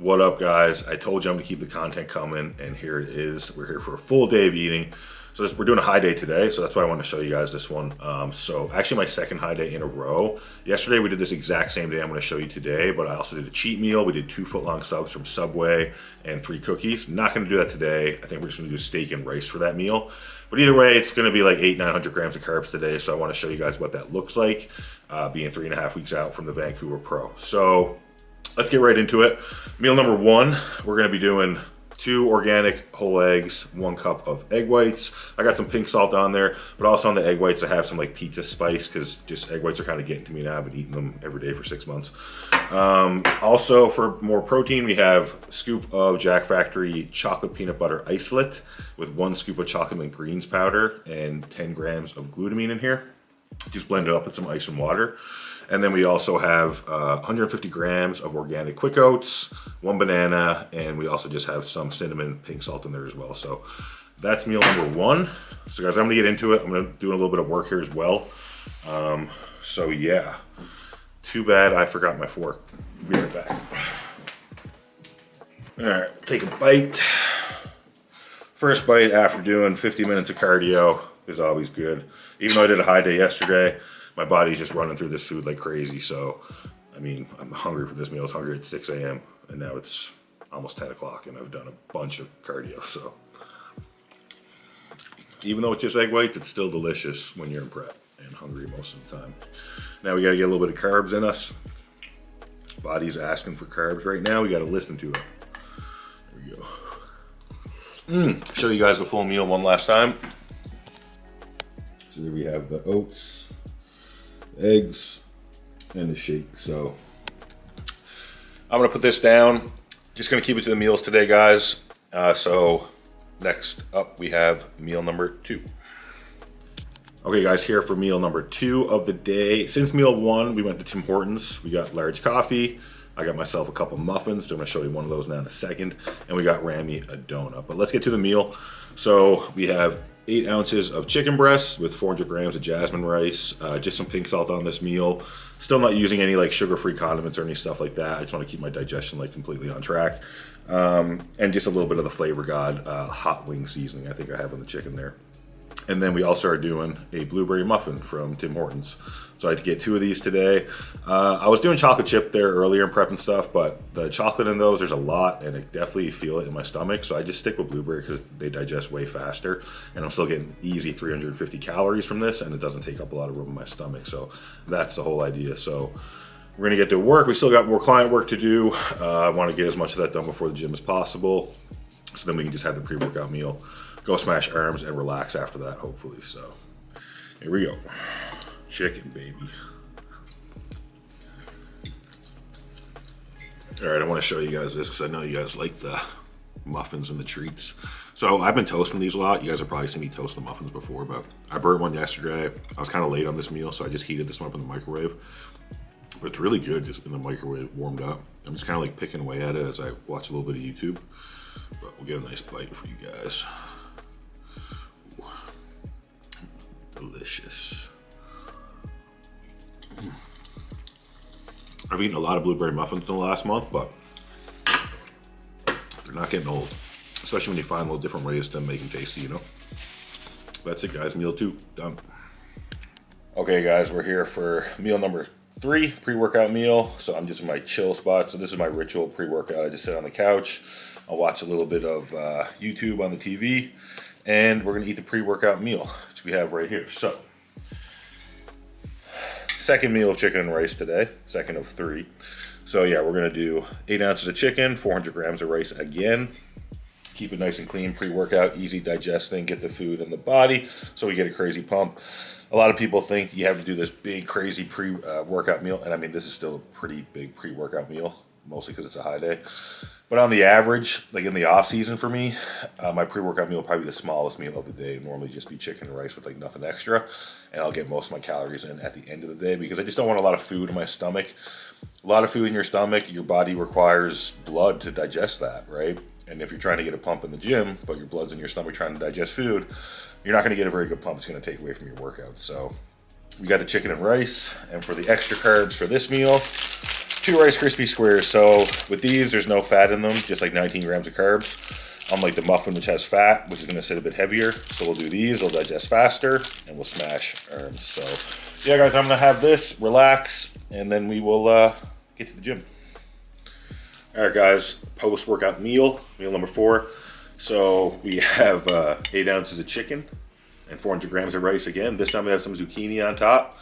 What up, guys? I told you I'm gonna keep the content coming, and here it is. We're here for a full day of eating. So we're doing a high day today, so that's why I want to show you guys this one. So actually my second high day in a row. Yesterday we did this exact same day I'm going to show you today, but I also did a cheat meal. We did 2 foot-long subs from Subway and 3 cookies. Not going to do that today. I think we're just going to do steak and rice for that meal. But either way, it's going to be like 800-900 grams of carbs today, so I want to show you guys what that looks like, being 3.5 weeks out from the Vancouver Pro. So let's get right into it. Meal number 1, we're going to be doing 2 organic whole eggs, 1 cup of egg whites. I got some pink salt on there, but also on the egg whites I have some like pizza spice because just egg whites are kind of getting to me now. I've been eating them every day for 6 months. Also for more protein, we have a scoop of Jack Factory chocolate peanut butter isolate with 1 scoop of chocolate mint greens powder and 10 grams of glutamine in here. Just blend it up with some ice and water. And then we also have 150 grams of organic quick oats, 1 banana, and we also just have some cinnamon pink salt in there as well. So that's meal number 1. So guys, I'm gonna get into it. I'm gonna do a little bit of work here as well. So yeah, too bad I forgot my fork. Be right back. All right, take a bite. First bite after doing 50 minutes of cardio is always good. Even though I did a high day yesterday, my body's just running through this food like crazy. So, I mean, I'm hungry for this meal. I was hungry at 6 a.m. and now it's almost 10 o'clock and I've done a bunch of cardio. So, even though it's just egg whites, it's still delicious when you're in prep and hungry most of the time. Now we got to get a little bit of carbs in us. Body's asking for carbs right now. We got to listen to it. There we go. Show you guys the full meal one last time. So there we have the oats, eggs, and the shake. So I'm gonna put this down. Just gonna keep it to the meals today, guys. So next up we have meal number 2. Okay guys, here for meal number 2 of the day. Since meal 1, we went to Tim Hortons. We got large coffee. I got myself a couple muffins. I'm gonna show you one of those now in a second. And we got Rami a donut. But let's get to the meal. So we have 8 ounces of chicken breasts with 400 grams of jasmine rice, just some pink salt on this meal. Still not using any like sugar-free condiments or any stuff like that. I just want to keep my digestion like completely on track. And just a little bit of the Flavor God hot wing seasoning I think I have on the chicken there. And then we also are doing a blueberry muffin from Tim Hortons. So I had to get 2 of these today. I was doing chocolate chip there earlier in prep and stuff, but the chocolate in those, there's a lot and I definitely feel it in my stomach. So I just stick with blueberry because they digest way faster. And I'm still getting easy 350 calories from this and it doesn't take up a lot of room in my stomach. So that's the whole idea. So we're gonna get to work. We still got more client work to do. I want to get as much of that done before the gym as possible. So then we can just have the pre-workout meal, go smash arms and relax after that, hopefully. So here we go. Chicken, baby. All right, I want to show you guys this because I know you guys like the muffins and the treats. So I've been toasting these a lot. You guys have probably seen me toast the muffins before, but I burnt one yesterday. I was kind of late on this meal, so I just heated this one up in the microwave. But it's really good just in the microwave, warmed up. I'm just kind of like picking away at it as I watch a little bit of YouTube. But we'll get a nice bite for you guys. Ooh. Delicious. I've eaten a lot of blueberry muffins in the last month, but they're not getting old. Especially when you find little different ways to make them tasty, you know? That's it, guys. Meal 2, done. Okay, guys, we're here for meal number 3, pre-workout meal. So I'm just in my chill spot. So this is my ritual pre-workout. I just sit on the couch. I'll watch a little bit of YouTube on the TV, and we're gonna eat the pre-workout meal, which we have right here. So, second meal of chicken and rice today, second of 3. So yeah, we're gonna do 8 ounces of chicken, 400 grams of rice again. Keep it nice and clean, pre-workout, easy digesting, get the food in the body so we get a crazy pump. A lot of people think you have to do this big, crazy pre-workout meal, and I mean, this is still a pretty big pre-workout meal, mostly because it's a high day. But on the average, like in the off season for me, my pre-workout meal will probably be the smallest meal of the day. It'll normally just be chicken and rice with like nothing extra. And I'll get most of my calories in at the end of the day because I just don't want a lot of food in my stomach. A lot of food in your stomach, your body requires blood to digest that, right? And if you're trying to get a pump in the gym, but your blood's in your stomach trying to digest food, you're not going to get a very good pump. It's going to take away from your workout. So we got the chicken and rice. And for the extra carbs for this meal, 2 Rice Krispie squares. So with these, there's no fat in them, just like 19 grams of carbs. Unlike the muffin, which has fat, which is going to sit a bit heavier. So we'll do these, they'll digest faster, and we'll smash arms. So yeah, guys, I'm going to have this, relax, and then we will get to the gym. All right, guys, post-workout meal number 4. So we have 8 ounces of chicken and 400 grams of rice again. This time we have some zucchini on top.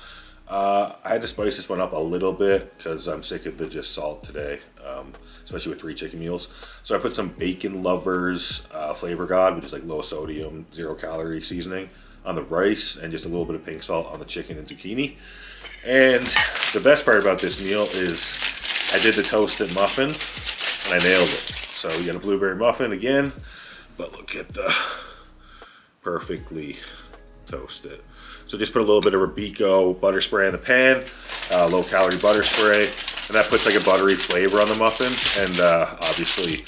I had to spice this one up a little bit because I'm sick of the just salt today, especially with 3 chicken meals. So I put some Bacon Lovers Flavor God, which is like low sodium, 0 calorie seasoning on the rice, and just a little bit of pink salt on the chicken and zucchini. And the best part about this meal is I did the toasted muffin and I nailed it. So we got a blueberry muffin again, but look at the perfectly toasted. So just put a little bit of Robico butter spray in the pan, low calorie butter spray, and that puts like a buttery flavor on the muffin. And obviously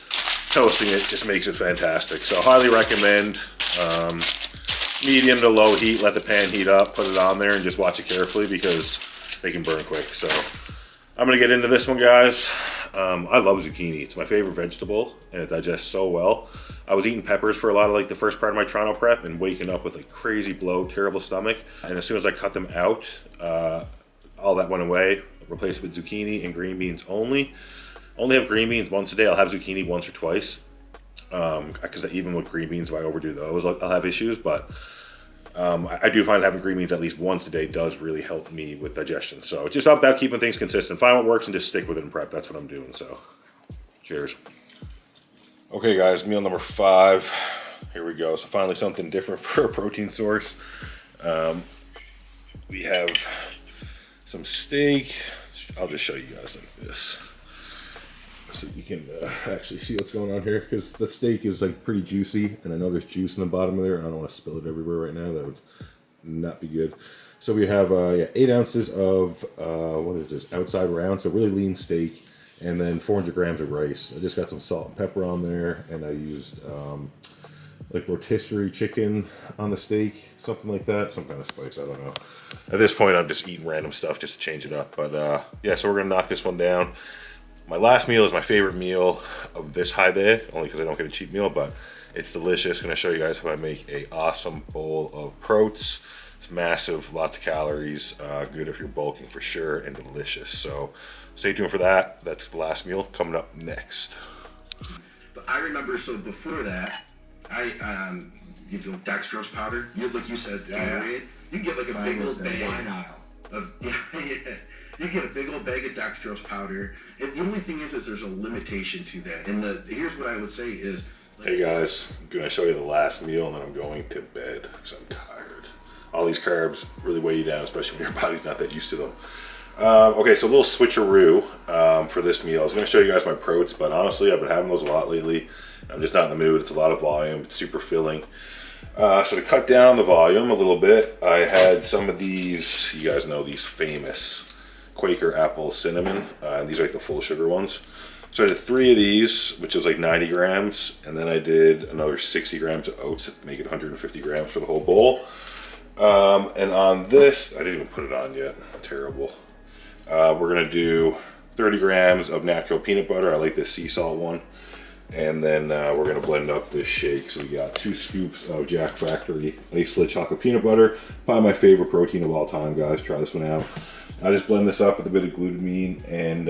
toasting it just makes it fantastic. So highly recommend medium to low heat, let the pan heat up, put it on there and just watch it carefully because they can burn quick. So I'm gonna get into this one, guys. I love zucchini. It's my favorite vegetable and it digests so well. I was eating peppers for a lot of like the first part of my Toronto prep and waking up with like crazy bloat, terrible stomach. And as soon as I cut them out, all that went away. Replaced with zucchini and green beans only. Only have green beans once a day. I'll have zucchini once or twice. Because even with green beans, if I overdo those, I'll have issues. But I do find having green beans at least once a day does really help me with digestion. So it's just about keeping things consistent. Find what works and just stick with it in prep. That's what I'm doing. So cheers. Okay, guys, meal number 5. Here we go. So finally something different for a protein source. We have some steak. I'll just show you guys like this, so you can actually see what's going on here, because the steak is like pretty juicy, and I know there's juice in the bottom of there. I don't want to spill it everywhere right now. That would not be good. So we have 8 ounces of what is this, outside round, so really lean steak, and then 400 grams of rice. I just got some salt and pepper on there, and I used like rotisserie chicken on the steak, something like that, some kind of spice, I don't know. At this point, I'm just eating random stuff just to change it up. But yeah, so we're gonna knock this one down. My last meal is my favorite meal of this high day, only because I don't get a cheap meal, but it's delicious. I'm gonna show you guys how I make a awesome bowl of protein. It's massive, lots of calories, good if you're bulking for sure, and delicious. So stay tuned for that. That's the last meal coming up next. But I remember, so before that, I you know, dextrose powder. Like you said, you can get like a big old bag of You get a big old bag of dextrose powder. The only thing is there's a limitation to that. And here's what I would say is, hey guys, I'm gonna show you the last meal and then I'm going to bed because I'm tired. All these carbs really weigh you down, especially when your body's not that used to them. Okay, so a little switcheroo for this meal. I was gonna show you guys my proteins, but honestly, I've been having those a lot lately. I'm just not in the mood. It's a lot of volume. It's super filling. So to cut down on the volume a little bit, I had some of these, you guys know these famous Quaker apple cinnamon. These are like the full sugar ones. So I did 3 of these, which was like 90 grams. And then I did another 60 grams of oats to make it 150 grams for the whole bowl. And on this, I didn't even put it on yet. Terrible. We're gonna do 30 grams of natural peanut butter. I like this sea salt one. And then we're gonna blend up this shake. So we got 2 scoops of Jack Factory Isolate Chocolate Peanut Butter. Probably my favorite protein of all time, guys. Try this one out. I just blend this up with a bit of glutamine and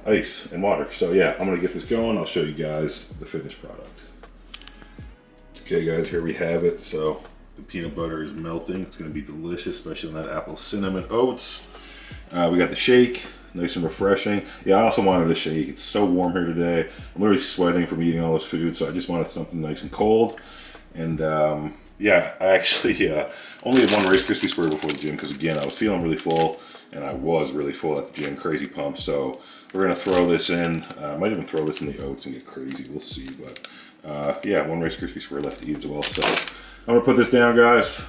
ice and water. So yeah, I'm gonna get this going. I'll show you guys the finished product. Okay guys, here we have it. So the peanut butter is melting. It's gonna be delicious, especially on that apple cinnamon oats. We got the shake, nice and refreshing. Yeah, I also wanted a shake. It's so warm here today. I'm literally sweating from eating all this food, so I just wanted something nice and cold. And yeah, I actually only had 1 Rice Krispie square before the gym because again, I was feeling really full. And I was really full at the gym, crazy pumped. So we're gonna throw this in. I might even throw this in the oats and get crazy, we'll see. But yeah, 1 Rice Krispie square left to eat as well. So I'm gonna put this down, guys,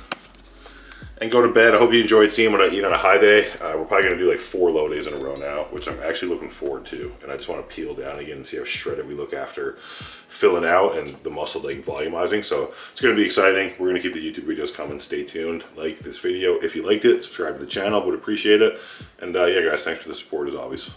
and go to bed. I hope you enjoyed seeing what I eat on a high day. We're probably gonna do like 4 low days in a row now, which I'm actually looking forward to. And I just wanna peel down again and see how shredded we look after filling out and the muscle like volumizing. So it's gonna be exciting. We're gonna keep the YouTube videos coming. Stay tuned. Like this video if you liked it. Subscribe to the channel, would appreciate it. And yeah guys, thanks for the support as always.